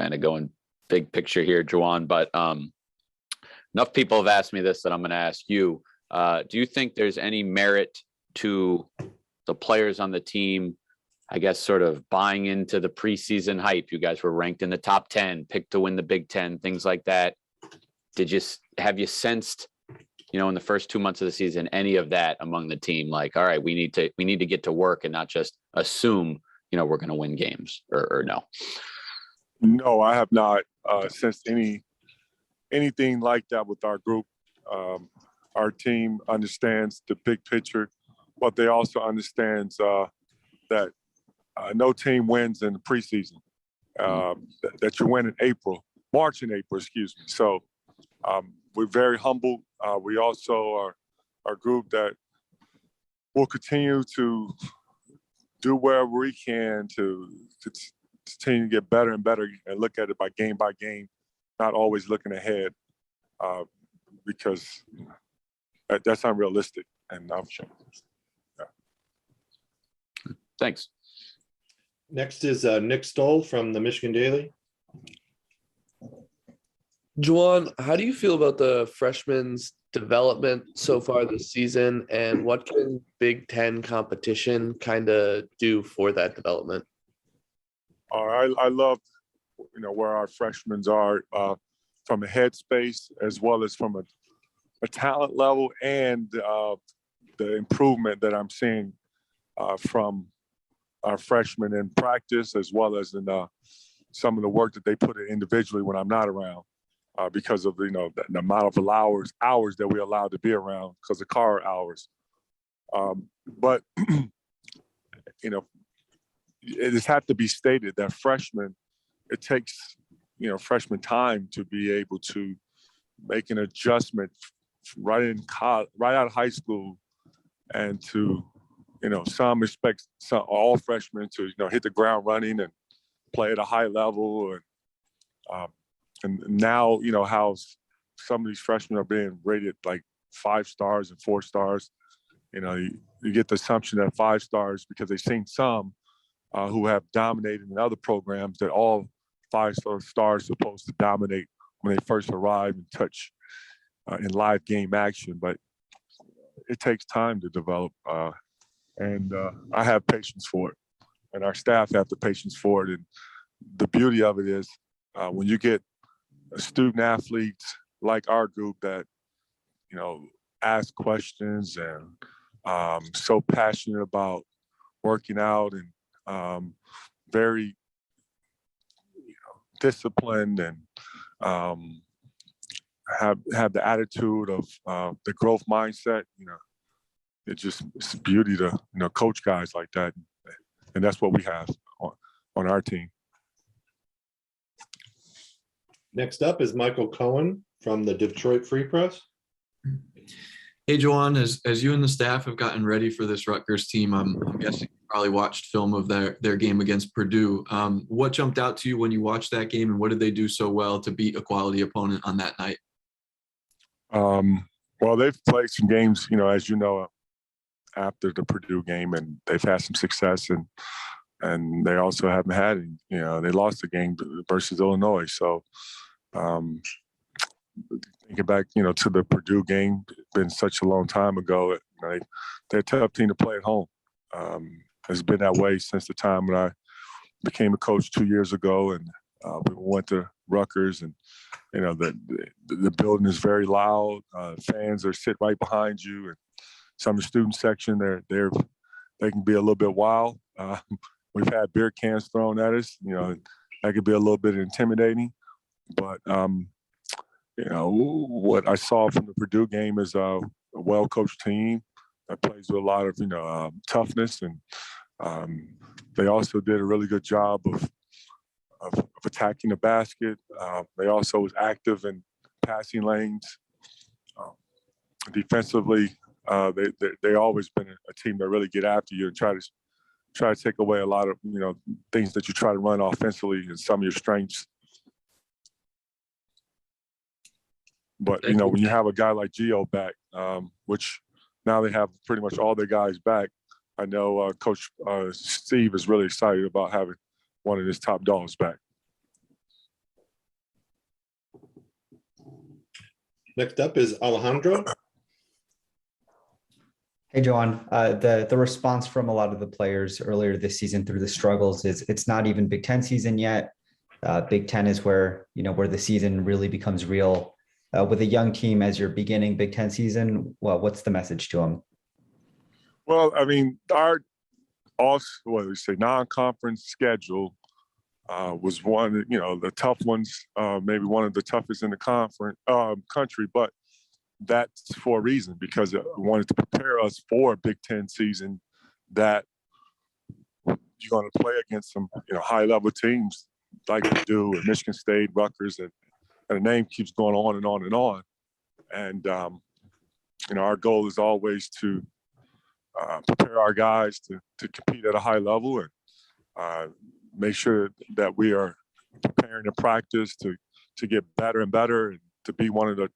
kind of going big picture here, Juwan, but enough people have asked me this that I'm going to ask you. Do you think there's any merit to the players on the team, I guess, sort of buying into the preseason hype? You guys were ranked in the top 10, picked to win the Big Ten, things like that. Have you sensed, in the first 2 months of the season, any of that among the team? Like, all right, we need to get to work and not just assume, we're going to win games or no? No, I have not sensed anything like that with our group. Our team understands the big picture, but they also understands that no team wins in the preseason. That you win in March and April, excuse me. So we're very humble. We also are a group that will continue to do wherever we can to continue to get better and better and look at it by game, not always looking ahead, because that's unrealistic. And I'm sure. Yeah. Thanks. Next is Nick Stoll from the Michigan Daily. Juwan, how do you feel about the freshmen's development so far this season, and what can Big Ten competition kind of do for that development? I love, where our freshmen are from a headspace as well as from a talent level, and the improvement that I'm seeing from our freshmen in practice as well as in some of the work that they put in individually when I'm not around, because of the amount of hours that we're allowed to be around because of car hours. But it just has to be stated that freshmen, it takes freshman time to be able to make an adjustment right out of high school, and to some respects, all freshmen to hit the ground running and play at a high level, and now how some of these freshmen are being rated like 5 stars and 4 stars. You get the assumption that 5 stars because they've seen some who have dominated in other programs, that all 5 stars supposed to dominate when they first arrive and touch in live game action. But it takes time to develop, and I have patience for it, and our staff have the patience for it. And the beauty of it is when you get student athletes like our group that ask questions and so passionate about working out, and very disciplined, and have the attitude of the growth mindset. It's beauty to coach guys like that, and that's what we have on our team. Next up is Michael Cohen from the Detroit Free Press. Hey, Juwan, as you and the staff have gotten ready for this Rutgers team, I'm guessing you probably watched film of their game against Purdue. What jumped out to you when you watched that game, and what did they do so well to beat a quality opponent on that night? Well, they've played some games, as you know, after the Purdue game, and they've had some success, and they also haven't had, they lost the game versus Illinois. So thinking back, to the Purdue game, it's been such a long time ago. They're a tough team to play at home. It's been that way since the time when I became a coach 2 years ago, and we went to Rutgers, and the building is very loud. Fans are sit right behind you, and some of the student section they can be a little bit wild. We've had beer cans thrown at us. That could be a little bit intimidating, but what I saw from the Purdue game is a well-coached team that plays with a lot of toughness, and they also did a really good job of attacking the basket. They also was active in passing lanes. Defensively, they always been a team that really get after you and try to take away a lot of things that you try to run offensively and some of your strengths. But when you have a guy like Gio back, which now they have pretty much all their guys back, I know Coach Steve is really excited about having one of his top dogs back. Next up is Alejandro. Hey, Juwan. The response from a lot of the players earlier this season through the struggles is it's not even Big Ten season yet. Big Ten is where the season really becomes real. With a young team as you're beginning Big Ten season, well, what's the message to them? Well, I mean, our non-conference schedule was one, the tough ones, maybe one of the toughest in the conference country, but that's for a reason, because it wanted to prepare us for a Big Ten season that you're going to play against some, high-level teams like Purdue and Michigan State, Rutgers, and the name keeps going on and on and on. And, our goal is always to prepare our guys to compete at a high level and make sure that we are preparing to practice to get better and better and to be one of the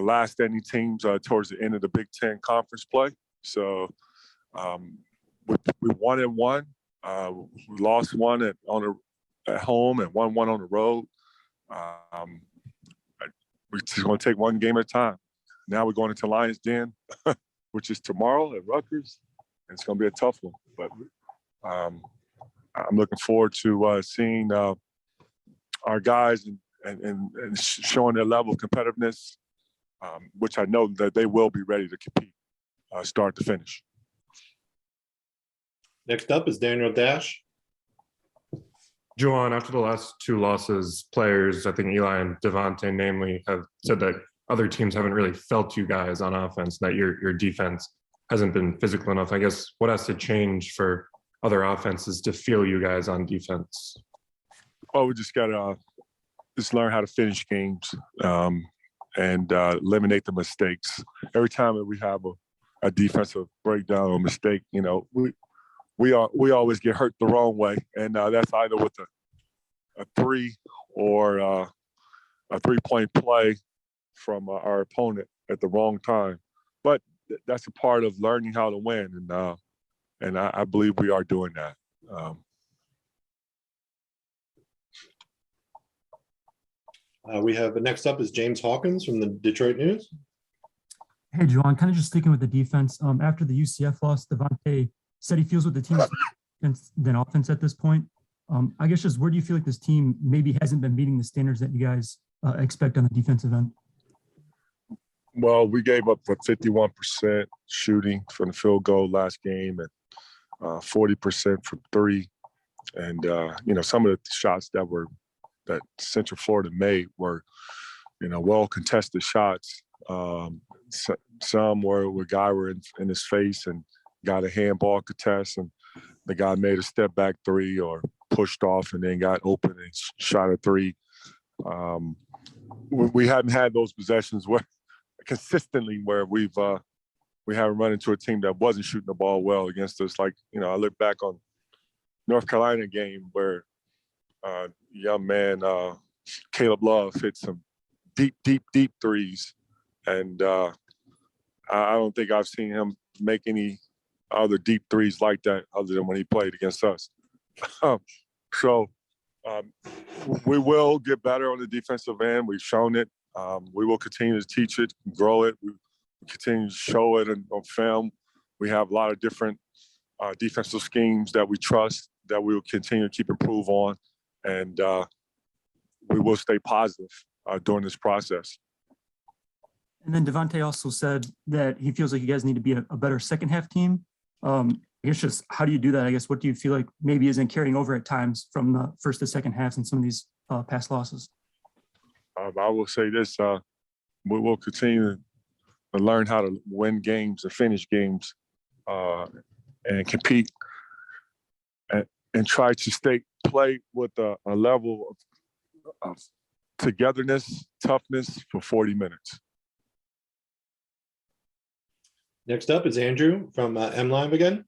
last standing teams towards the end of the Big Ten conference play. So we won and won. We lost one at home and won one on the road. We're just going to take one game at a time. Now we're going into Lions Den, which is tomorrow at Rutgers. And it's going to be a tough one. But I'm looking forward to seeing our guys and showing their level of competitiveness, which I know that they will be ready to compete, start to finish. Next up is Daniel Dash. Juwan, after the last two losses, players, I think Eli and Devontae namely, have said that other teams haven't really felt you guys on offense, that your defense hasn't been physical enough. I guess what has to change for other offenses to feel you guys on defense? Well, we just got to learn how to finish games and eliminate the mistakes. Every time that we have a defensive breakdown or mistake, we always get hurt the wrong way, and that's either with a three or a 3-point play from our opponent at the wrong time. But that's a part of learning how to win, and I believe we are doing that. We have next up is James Hawkins from the Detroit News. Hey, Juwan, kind of just sticking with the defense. After the UCF loss, Devontae said he feels with the team than offense at this point. I guess just where do you feel like this team maybe hasn't been meeting the standards that you guys expect on the defensive end? Well, we gave up for 51% shooting from the field goal last game and 40% from three. And, some of the shots that Central Florida made were, well contested shots. Some where a guy were in his face and got a handball contest, and the guy made a step back three or pushed off and then got open and shot a three. We hadn't had those possessions where consistently where we haven't run into a team that wasn't shooting the ball well against us. Like, I look back on North Carolina game where young man Caleb Love hit some deep threes, and I don't think I've seen him make any other deep threes like that other than when he played against us. So we will get better on the defensive end. We've shown it. We will continue to teach it, grow it. We continue to show it on film. We have a lot of different defensive schemes that we trust, that we will continue to keep improve on, and we will stay positive during this process. And then Devontae also said that he feels like you guys need to be a better second half team. I guess just how do you do that? I guess what do you feel like maybe isn't carrying over at times from the first to second halves in some of these past losses? I will say this, we will continue to learn how to win games and finish games and compete and try to play with a level of togetherness, toughness for 40 minutes. Next up is Andrew from MLive again.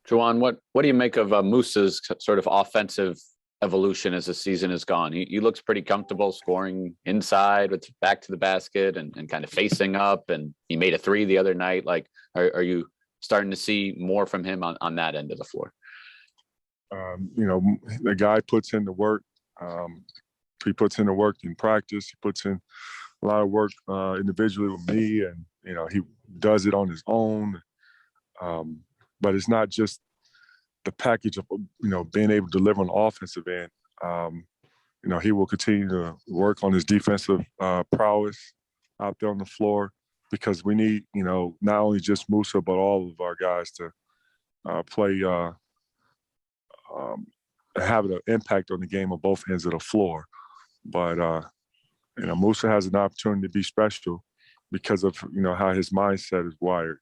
Juwan, what do you make of Musa's sort of offensive evolution as the season has gone? He looks pretty comfortable scoring inside with back to the basket and kind of facing up, and he made a three the other night. Like, are you starting to see more from him on that end of the floor? The guy puts in the work. he puts in the work in practice. He puts in a lot of work individually with me, and he does it on his own. But it's not just the package of being able to deliver on the offensive end. He will continue to work on his defensive prowess out there on the floor, because we need not only just Musa but all of our guys to play have an impact on the game on both ends of the floor. But Musa has an opportunity to be special because of how his mindset is wired.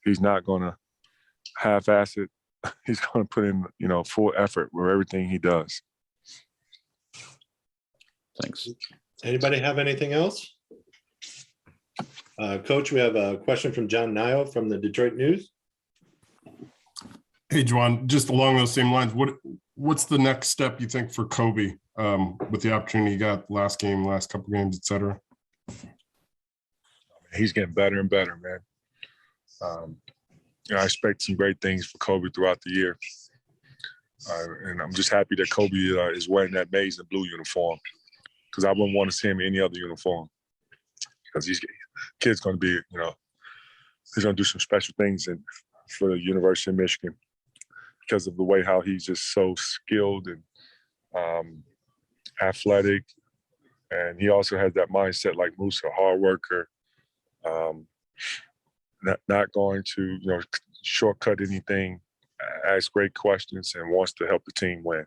He's not going to half-ass it. He's going to put in full effort with everything he does. Thanks. Anybody have anything else? Coach, we have a question from John Nio from the Detroit News. Hey, Juwan, just along those same lines, what's the next step you think for Kobe with the opportunity he got last game, last couple games, et cetera? He's getting better and better, man. I expect some great things for Kobe throughout the year. And I'm just happy that Kobe is wearing that maize and blue uniform, because I wouldn't want to see him in any other uniform, because these kid's going to be, he's going to do some special things for the University of Michigan because of the way how he's just so skilled and athletic. And he also has that mindset like Musa, hard worker, not going to, shortcut anything, ask great questions, and wants to help the team win.